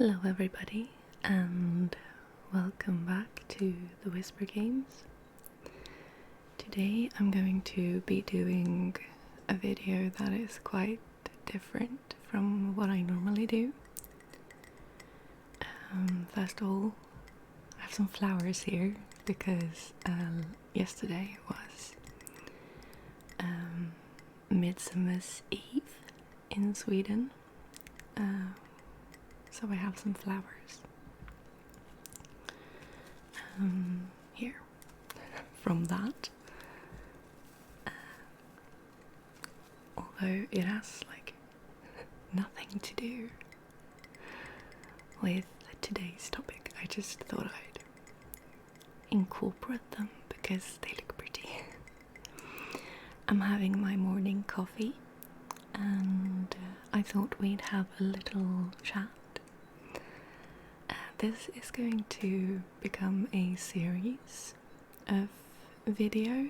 Hello everybody and welcome back to the Whisper Games. Today I'm going to be doing a video that is quite different from what I normally do. First of all, I have some flowers here because yesterday was Midsummer's Eve in Sweden. So I have some flowers here from that. Although it has like nothing to do with today's topic, I just thought I'd incorporate them because they look pretty. I'm having my morning coffee and I thought we'd have a little chat. This is going to become a series of videos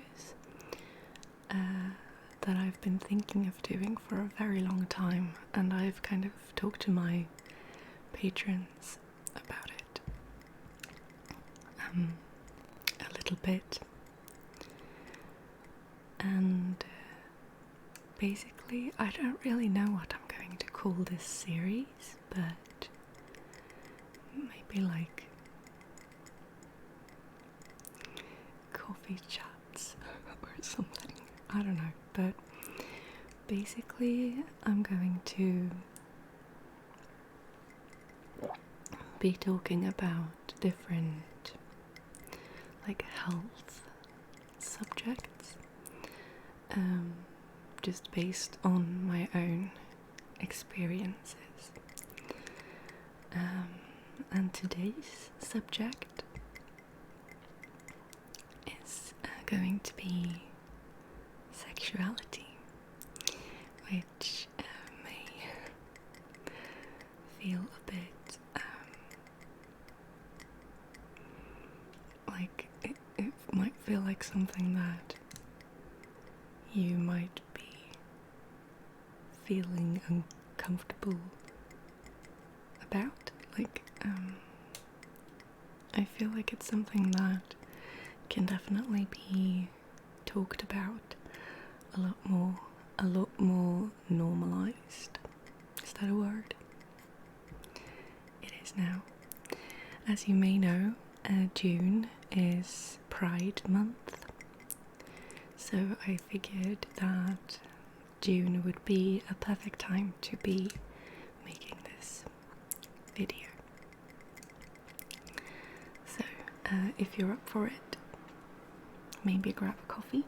that I've been thinking of doing for a very long time, and I've kind of talked to my patrons about it a little bit, and basically I don't really know what I'm going to call this series, but maybe like coffee chats or something, I don't know, but basically I'm going to be talking about different like health subjects, just based on my own experiences. And today's subject is going to be sexuality, which may feel a bit like it might feel like something that you might be feeling uncomfortable about. Like, I feel like it's something that can definitely be talked about a lot more normalized. Is that a word? It is now. As you may know, June is Pride Month, so I figured that June would be a perfect time to be making this video. So if you're up for it, maybe grab a coffee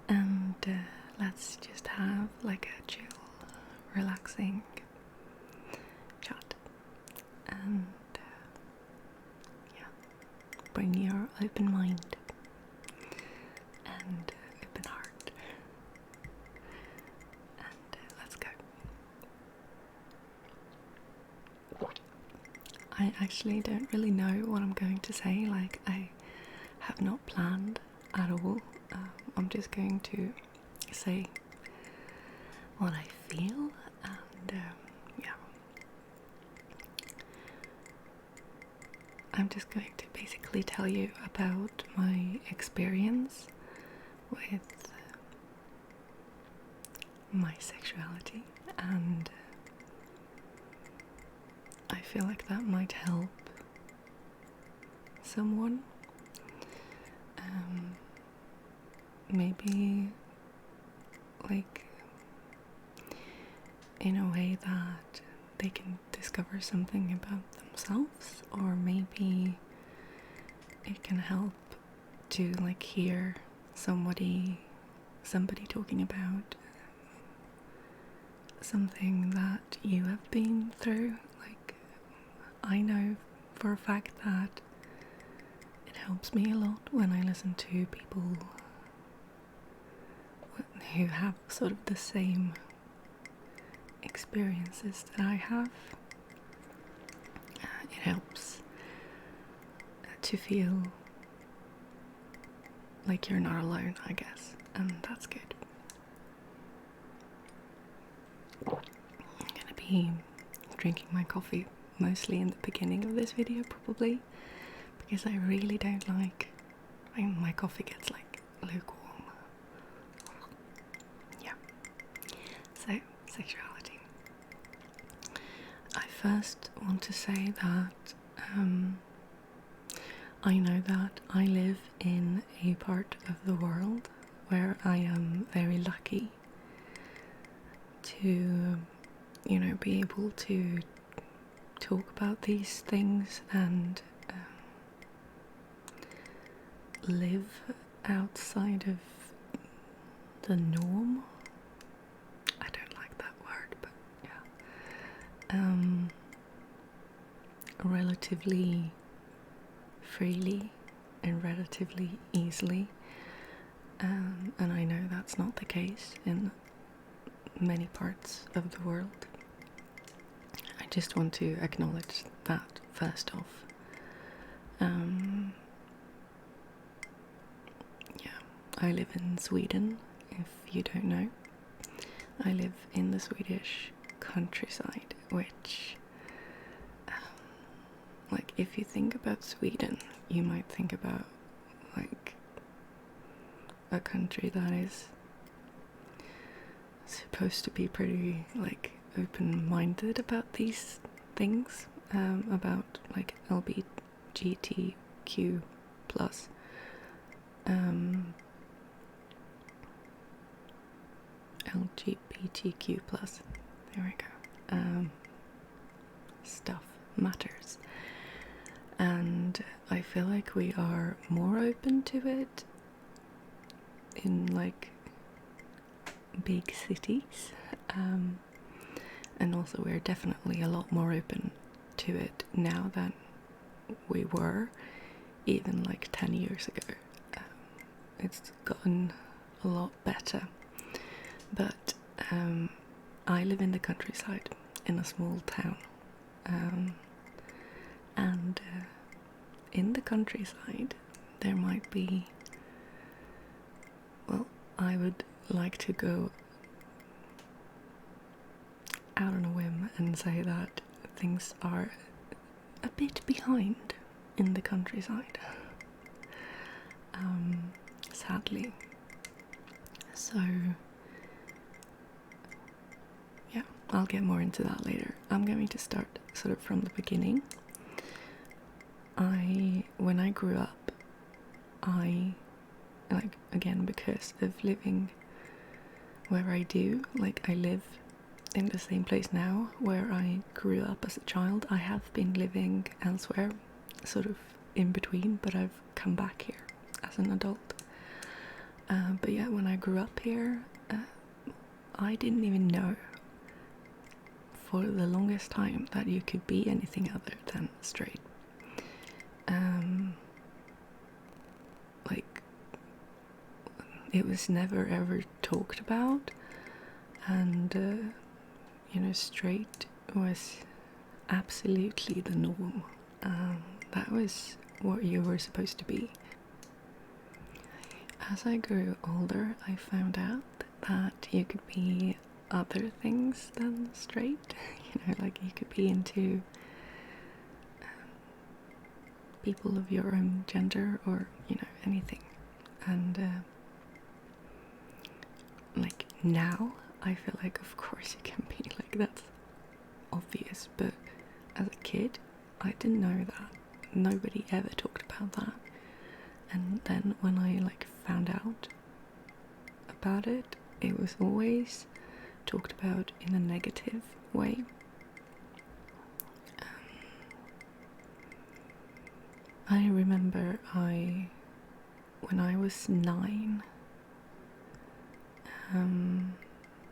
and let's just have like a chill, relaxing chat, and yeah, bring your open mind and open heart, and let's go. I actually don't really know what I'm going to say. Like, I have not planned at all. I'm just going to say what I feel, and yeah, I'm just going to basically tell you about my experience with my sexuality, and I feel like that might help someone, maybe like in a way that they can discover something about themselves, or maybe it can help to like hear somebody talking about something that you have been through. Like, I know for a fact that it helps me a lot when I listen to people who have sort of the same experiences that I have. It helps to feel like you're not alone, I guess, and that's good. I'm gonna be drinking my coffee mostly in the beginning of this video probably, because I really don't like when my coffee gets like lukewarm. Yeah. So, sexuality. I first want to say that I know that I live in a part of the world where I am very lucky to, you know, be able to talk about these things and live outside of the norm. I don't like that word, but yeah. Relatively freely and relatively easily. And I know that's not the case in many parts of the world. I just want to acknowledge that first off. Yeah, I live in Sweden, if you don't know. I live in the Swedish countryside, which, like, if you think about Sweden, you might think about, like, a country that is supposed to be pretty, like, open-minded about these things, about, like, LGBTQ plus. LGBTQ plus. There we go. Stuff matters. And I feel like we are more open to it in, like, big cities. And also we're definitely a lot more open to it now than we were even like 10 years ago. It's gotten a lot better. But I live in the countryside in a small town. And in the countryside there might be, well, I would like to go out on a whim and say that things are a bit behind in the countryside, sadly. So yeah, I'll get more into that later. I'm going to start sort of from the beginning. When I grew up, like, again, because of living where I do, like, I live in the same place now where I grew up as a child. I have been living elsewhere, sort of in between, but I've come back here as an adult. But yeah, when I grew up here, I didn't even know for the longest time that you could be anything other than straight. Like, it was never ever talked about, and you know, straight was absolutely the norm. That was what you were supposed to be. As I grew older, I found out that you could be other things than straight. You know, like, you could be into people of your own gender, or, you know, anything. And like, now I feel like, of course you can be, like, that's obvious, but as a kid I didn't know that. Nobody ever talked about that. And then when I, like, found out about it, it was always talked about in a negative way. I remember when I was 9,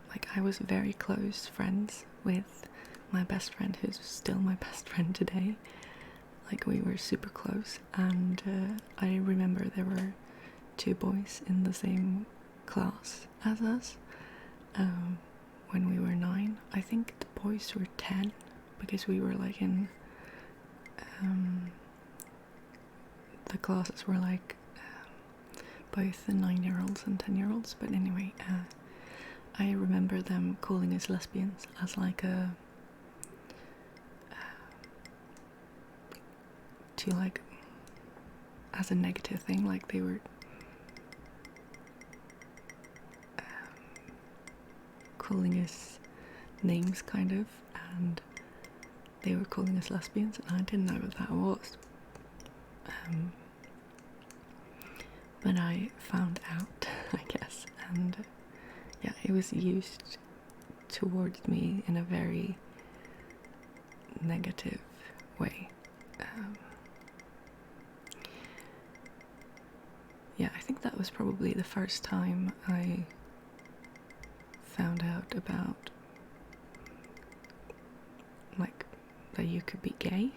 like, I was very close friends with my best friend, who's still my best friend today. Like, we were super close, and I remember there were 2 boys in the same class as us when we were 9. I think the boys were 10, because we were, like, in the classes were, like, both the 9-year-olds and 10-year-olds. But anyway, I remember them calling us lesbians as, like, a to like as a negative thing, like they were calling us names kind of, and they were calling us lesbians, and I didn't know what that was. But I found out, I guess, and yeah, it was used towards me in a very negative way. Yeah, I think that was probably the first time I found out about like that you could be gay.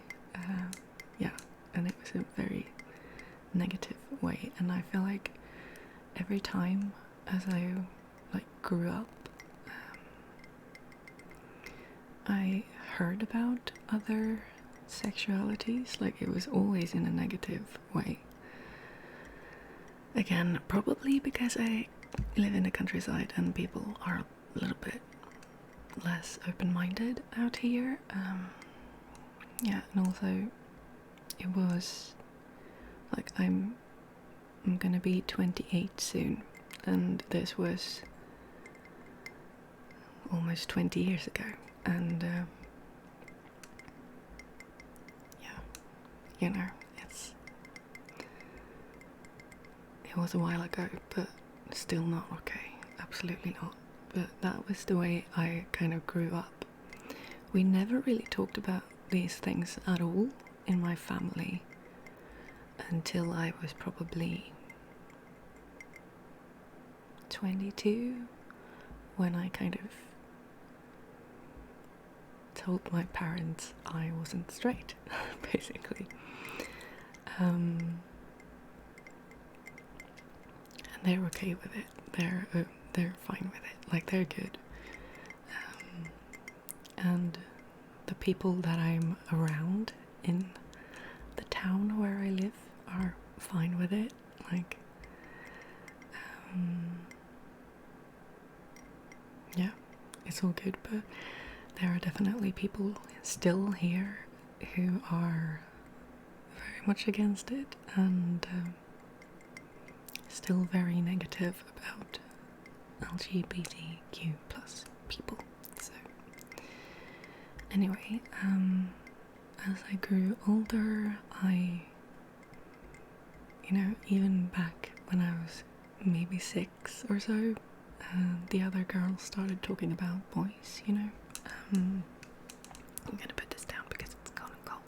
Yeah, and it was a very negative way, and I feel like every time as I like grew up, I heard about other sexualities, like it was always in a negative way. Again, probably because I live in the countryside and people are a little bit less open-minded out here. Yeah, and also it was like I'm gonna be 28 soon, and this was almost 20 years ago, and yeah, you know, it was a while ago, but still not okay, absolutely not. But that was the way I kind of grew up. We never really talked about these things at all in my family until I was probably 22, when I kind of told my parents I wasn't straight, basically. And they're okay with it. They're fine with it. Like, they're good. And the people that I'm around in the town where I live are fine with it. Like, yeah, it's all good, but there are definitely people still here who are very much against it, and still very negative about LGBTQ plus people. So anyway, as I grew older, even back when I was maybe 6 or so, the other girls started talking about boys, I'm gonna put this down because it's gone cold.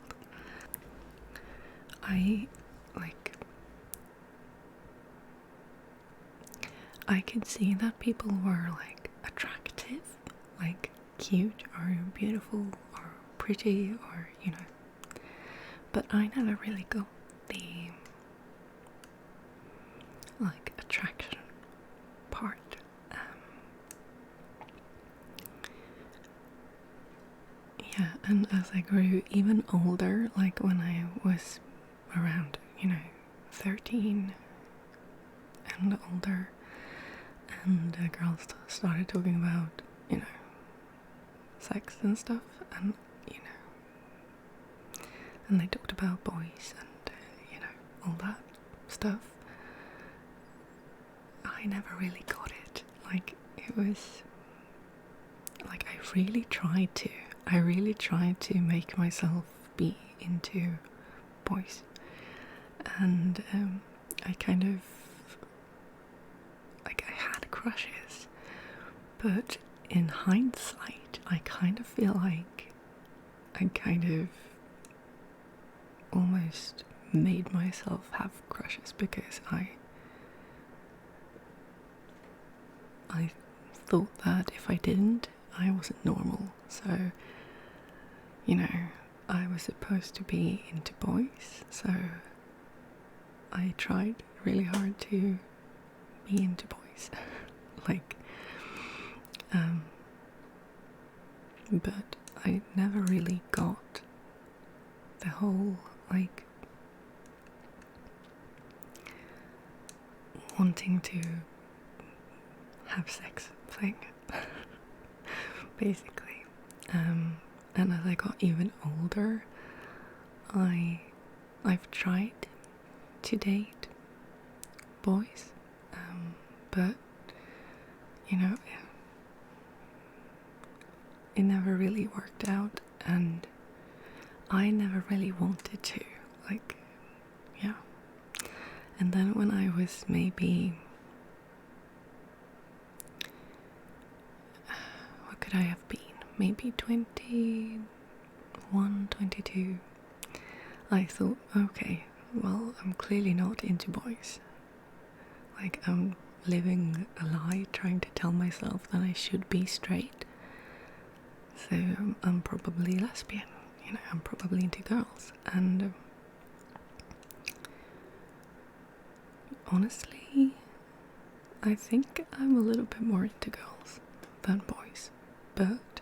I could see that people were like attractive, like cute or beautiful or pretty, or but I never really got the like attraction part. Yeah, and as I grew even older, like when I was around 13 and older, and girls started talking about sex and stuff, and and they talked about boys and all that stuff, I never really got it. Like, it was like I really tried to make myself be into boys, and I kind of like, I had crushes, but in hindsight I kind of feel like I kind of almost made myself have crushes because I thought that if I didn't, I wasn't normal. So I was supposed to be into boys, so I tried really hard to be into boys. like but I never really got the whole like wanting to have sex thing. Basically. And as I got even older, I I've tried to date boys, but you know, it never really worked out, and I never really wanted to. Like, yeah. And then when I was maybe, what could I have been? Maybe 21, 22. I thought, okay, well, I'm clearly not into boys. Like, I'm living a lie trying to tell myself that I should be straight. So I'm probably lesbian, you know, I'm probably into girls. And honestly, I think I'm a little bit more into girls than boys. But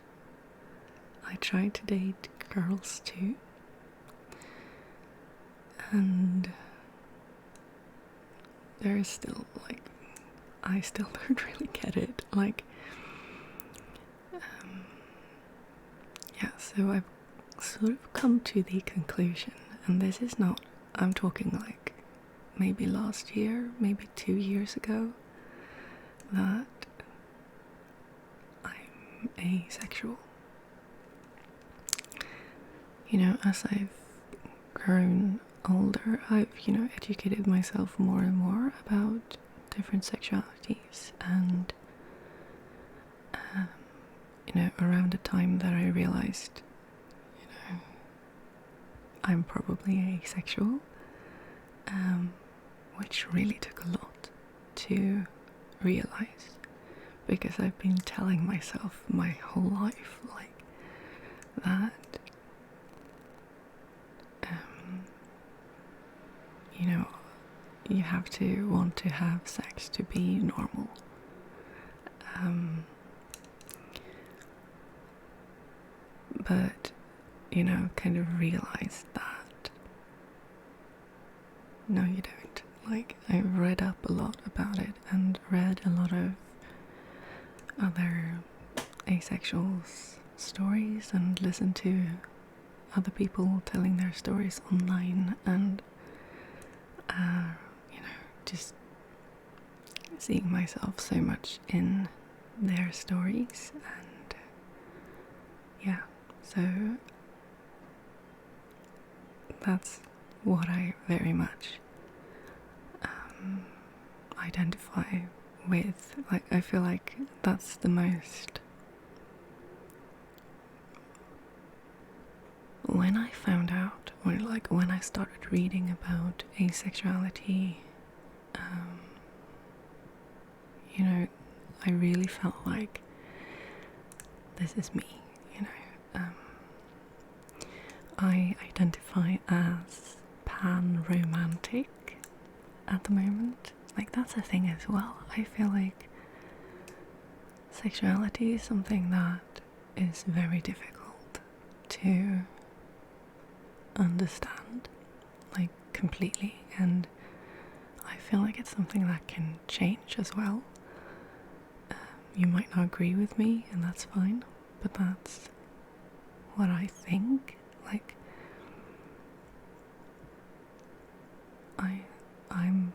I try to date girls too. And there is still, like, I still don't really get it. Like, yeah, so I've sort of come to the conclusion, and this is not, I'm talking like maybe last year, maybe 2 years ago, that I'm asexual. You know, as I've grown older, I've, you know, educated myself more and more about different sexualities, and you know, around the time that I realized, you know, I'm probably asexual, which really took a lot to realize, because I've been telling myself my whole life, like, that, you know, you have to want to have sex to be normal. But, you know, kind of realized that no, you don't. Like, I've read up a lot about it and read a lot of other asexuals' stories and listened to other people telling their stories online, and you know, just seeing myself so much in their stories. And yeah, so that's what I very much identify with. Like, I feel like that's the most, when I found out, or like when I started reading about asexuality, you know, I really felt like this is me, you know. I identify as panromantic at the moment. Like, that's a thing as well. I feel like sexuality is something that is very difficult to understand, like, completely, and I feel like it's something that can change as well. You might not agree with me, and that's fine, but that's what I think. Like, I'm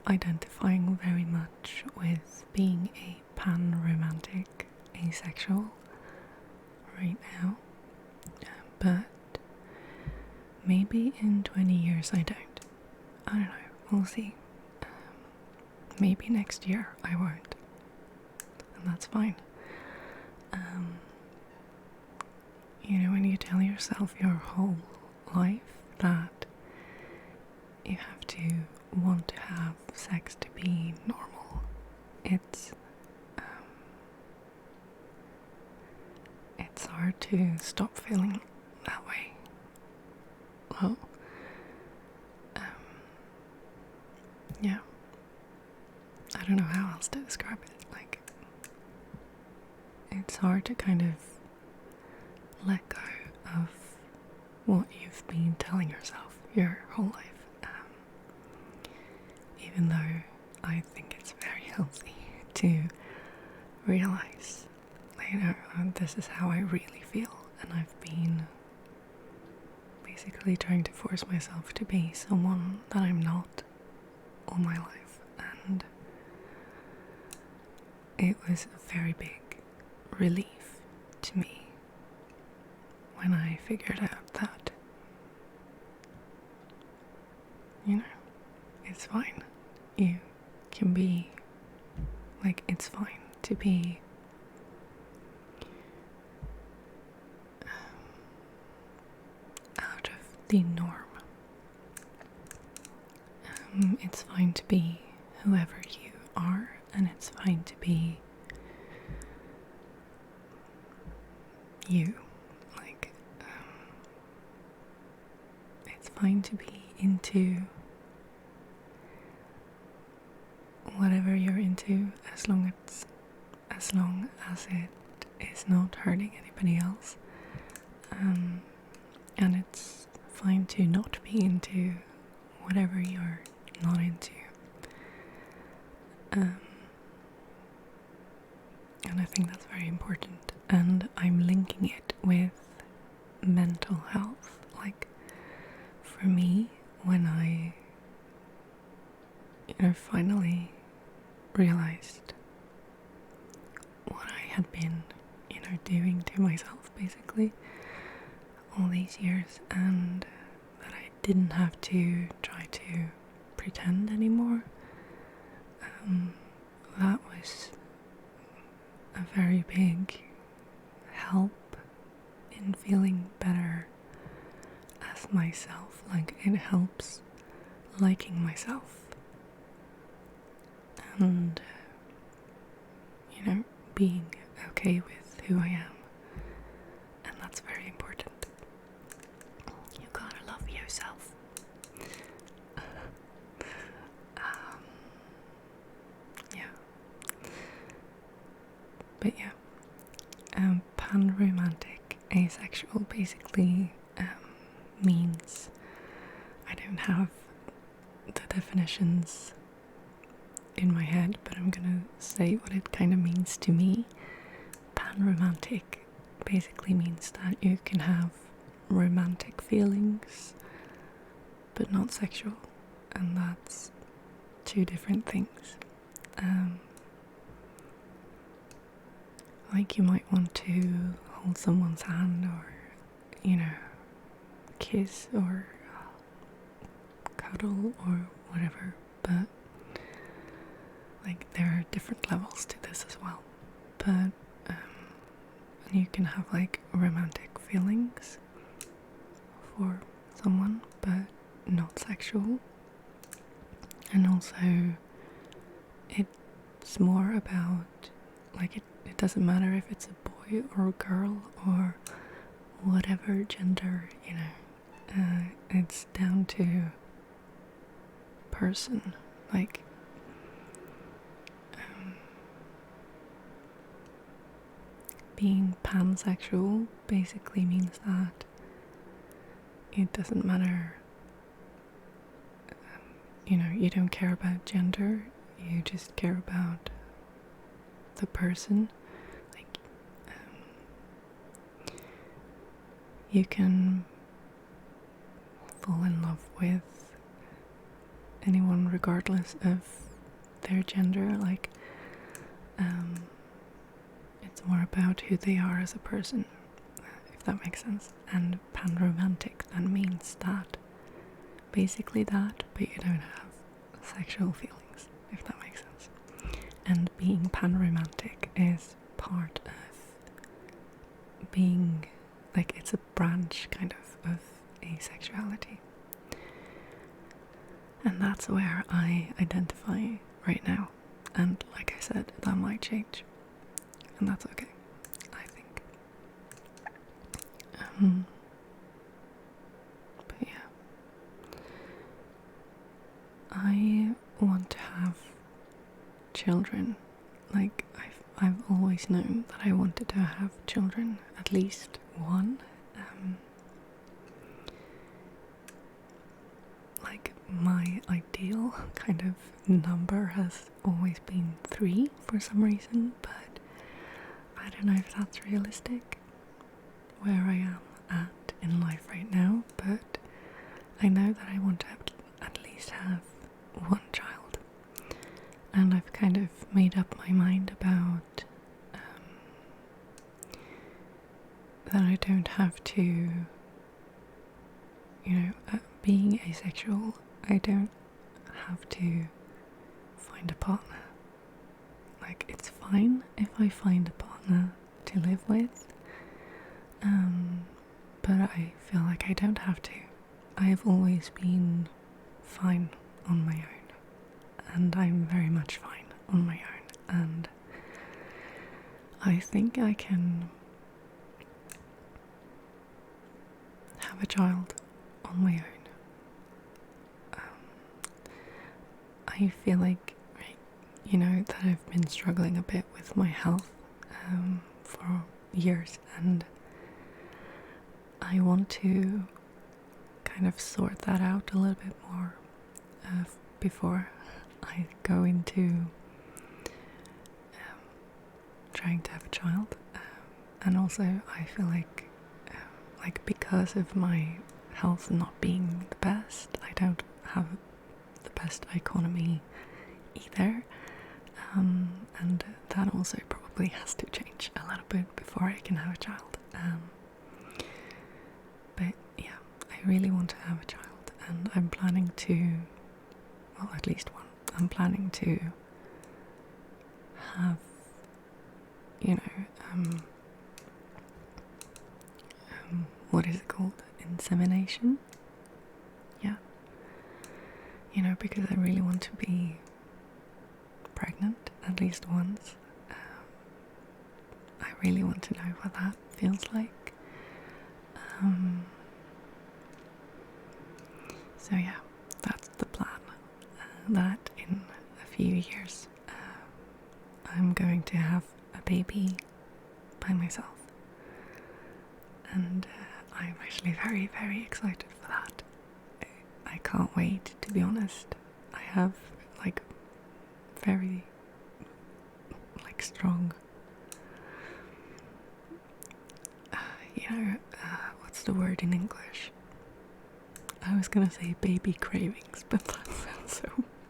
identifying very much with being a pan-romantic asexual right now, but maybe in 20 years I don't. I don't know, we'll see. Maybe next year I won't, and that's fine. You know, when you tell yourself your whole life that you have to want to have sex to be normal, it's hard to stop feeling that way. Well, yeah, I don't know how else to describe it. Like, it's hard to kind of let go of what you've been telling yourself your whole life. Even though I think it's very healthy to realize, you know, this is how I really feel, and I've been basically trying to force myself to be someone that I'm not all my life, and it was a very big relief to me when I figured out that, you know, it's fine. You can be, like, it's fine to be out of the norm. It's fine to be whoever you are, and it's fine to be you. Like, it's fine to be into whatever you're into, as long as it is not hurting anybody else. And it's fine to not be into whatever you're not into. And I think that's very important. And I'm linking it with mental health. Like, for me, when I, finally realized what I had been, doing to myself, basically, all these years, and that I didn't have to try to pretend anymore. That was a very big help in feeling better as myself. Like, it helps liking myself and, being okay with who I am. And that's very important. You gotta love yourself. Yeah. But yeah, panromantic asexual basically means, I don't have the definitions in my head, but I'm gonna say what it kind of means to me. Panromantic basically means that you can have romantic feelings but not sexual, and that's two different things. Like, you might want to hold someone's hand, or kiss or cuddle or whatever, but like, there are different levels to this as well. But you can have like romantic feelings for someone but not sexual. And also, it's more about, like, it doesn't matter if it's a boy or a girl or whatever gender, it's down to person. Like, being pansexual basically means that it doesn't matter, you don't care about gender, you just care about the person. Like, you can fall in love with anyone regardless of their gender. Like, it's more about who they are as a person, if that makes sense. And panromantic then means that, basically that, but you don't have sexual feelings, if that makes sense. And being panromantic is part of being, like, it's a branch kind of asexuality. And that's where I identify right now. And like I said, that might change. And that's okay, I think. But yeah. I want to have children. Like, I've always known that I wanted to have children, at least one. Like, my ideal kind of number has always been 3 for some reason, but I don't know if that's realistic where I am at in life right now, but I know that I want to at least have one child, and I've kind of made up my mind about that I don't have to, being asexual, I don't have to find a partner. Like, it's fine if I find a partner to live with, but I feel like I don't have to. I have always been fine on my own, and I'm very much fine on my own, and I think I can have a child on my own. I feel like, that I've been struggling a bit with my health for years, and I want to kind of sort that out a little bit more before I go into trying to have a child. And also I feel like because of my health not being the best, I don't have the best economy either, and that also probably has to change a little bit before I can have a child. But yeah, I really want to have a child, and I'm planning to, well, at least one. I'm planning to have, what is it called? Insemination? Yeah. Because I really want to be pregnant at least once. I really want to know what that feels like. So yeah, that's the plan. That in a few years I'm going to have a baby by myself. And I'm actually very, very excited for that. I can't wait, to be honest. I have very strong what's the word in English? I was gonna say baby cravings, but that sounds so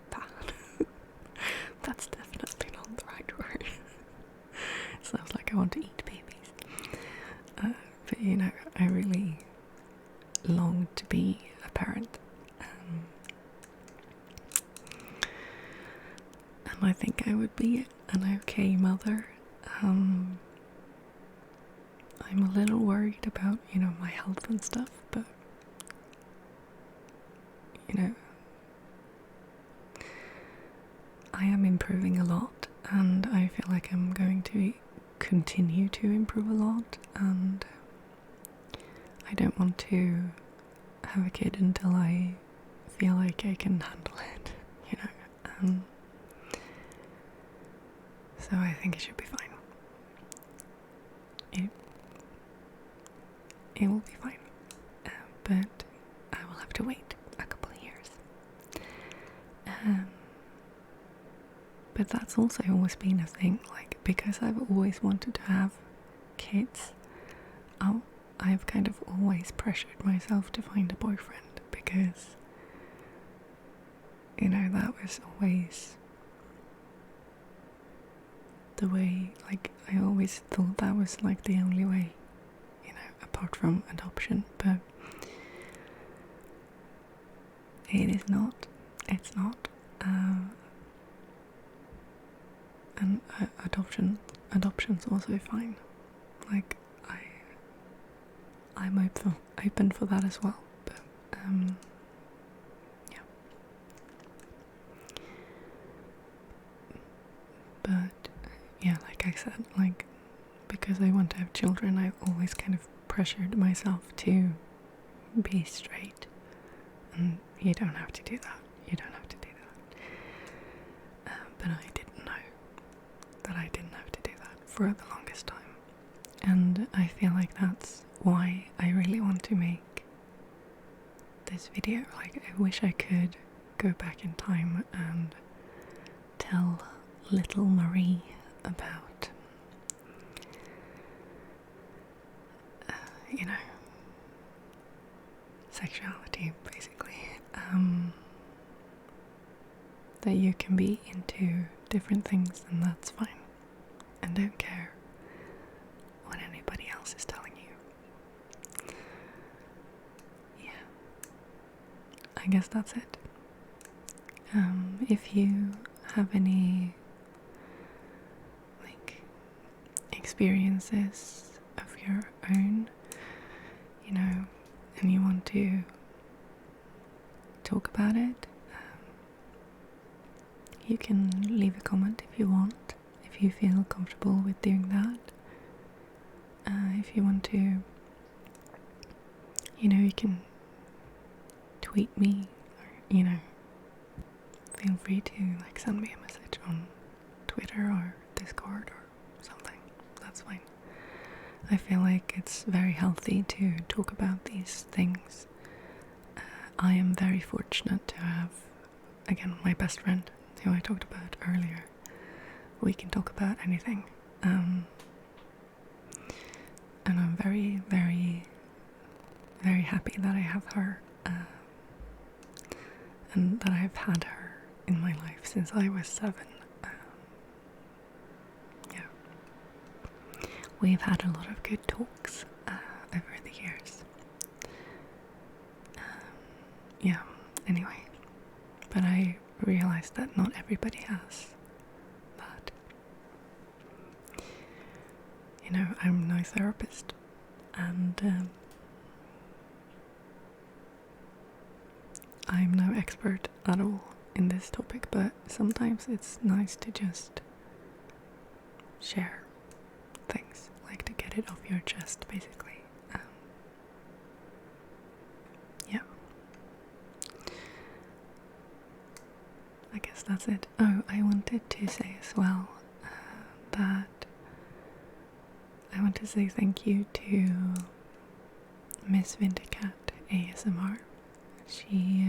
bad. That's definitely not the right word. It sounds like I want to eat babies. But I really long to be a parent. And I think I would be an okay mother. I'm a little worried about, my health and stuff, but I am improving a lot, and I feel like I'm going to continue to improve a lot, and I don't want to have a kid until I feel like I can handle it, so I think it should be fine. It will be fine, but I will have to wait a couple of years. But that's also always been a thing, because I've always wanted to have kids, I've kind of always pressured myself to find a boyfriend, because that was always the way, I always thought that was the only way, apart from adoption, but it is not. It's not. And adoption's also fine. I'm open for that as well. But yeah. But yeah, like I said, because I want to have children, I've always kind of pressured myself to be straight, and you don't have to do that. You don't have to do that. But I didn't know that I didn't have to do that for the longest time, and I feel like that's why I really want to make this video. I wish I could go back in time and tell little Marie about sexuality, basically. That you can be into different things, and that's fine. And don't care what anybody else is telling you. Yeah. I guess that's it. If you have any experiences of your own, and you want to talk about it, you can leave a comment if you want, if you feel comfortable with doing that. If you want to, you can tweet me, or, feel free to send me a message on Twitter or Discord or something. That's fine. I feel like it's very healthy to talk about these things. I am very fortunate to have, again, my best friend, who I talked about earlier. We can talk about anything. And I'm very, very, very happy that I have her, and that I've had her in my life since I was 7. We've had a lot of good talks over the years. Anyway. But I realized that not everybody has that. I'm no therapist, and I'm no expert at all in this topic, but sometimes it's nice to just share things, to get it off your chest, basically. I guess that's it. Oh, I wanted to say as well that I want to say thank you to Miss Wintercat ASMR. She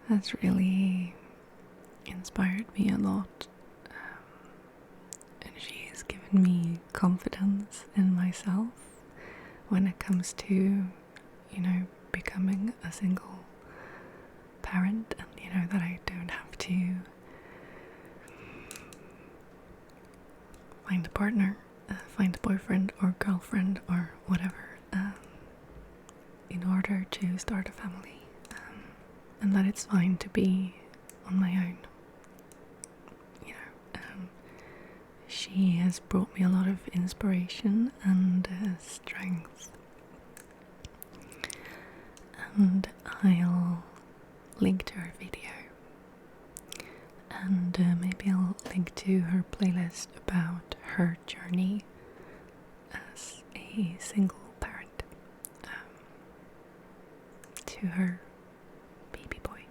has really inspired me a lot, and she has given me confidence in myself when it comes to, becoming a single parent, and that I don't have to find a partner, find a boyfriend or girlfriend or whatever, in order to start a family, and that it's fine to be on my own. She has brought me a lot of inspiration and strength, and I'll link to her video, and maybe I'll link to her playlist about her journey as a single parent to her baby boy.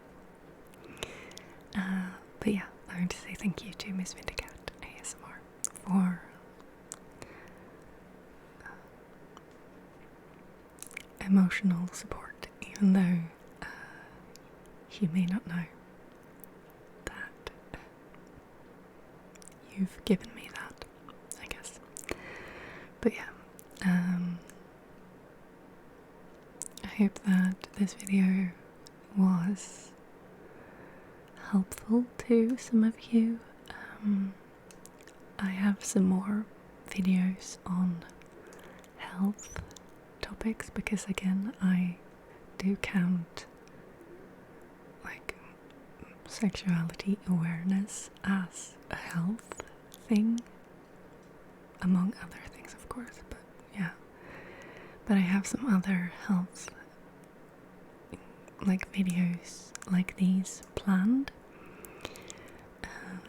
But yeah, I want to say thank you to Miss Wintercat ASMR for emotional support, even though you may not know that you've given me that, I guess. But yeah, I hope that this video was helpful to some of you. I have some more videos on health topics, because again, I do count sexuality awareness as a health thing, among other things, of course. But yeah, but I have some other health videos like these planned,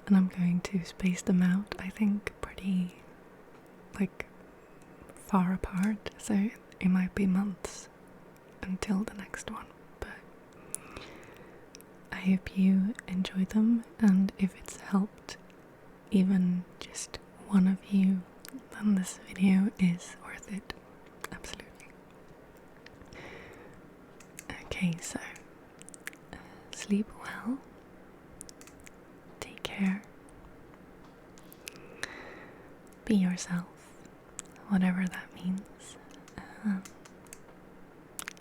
and I'm going to space them out, I think, pretty far apart, so it might be months until the next one. I hope you enjoy them, and if it's helped even just one of you, then this video is worth it. Absolutely. Okay, so sleep well, take care, be yourself, whatever that means,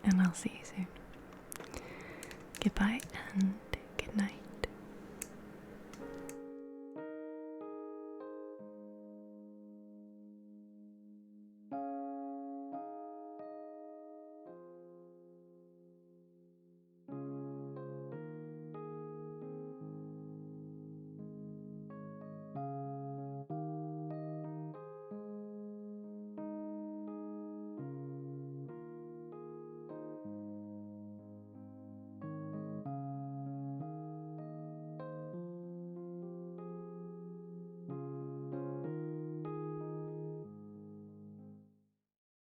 and I'll see you Goodbye and good night.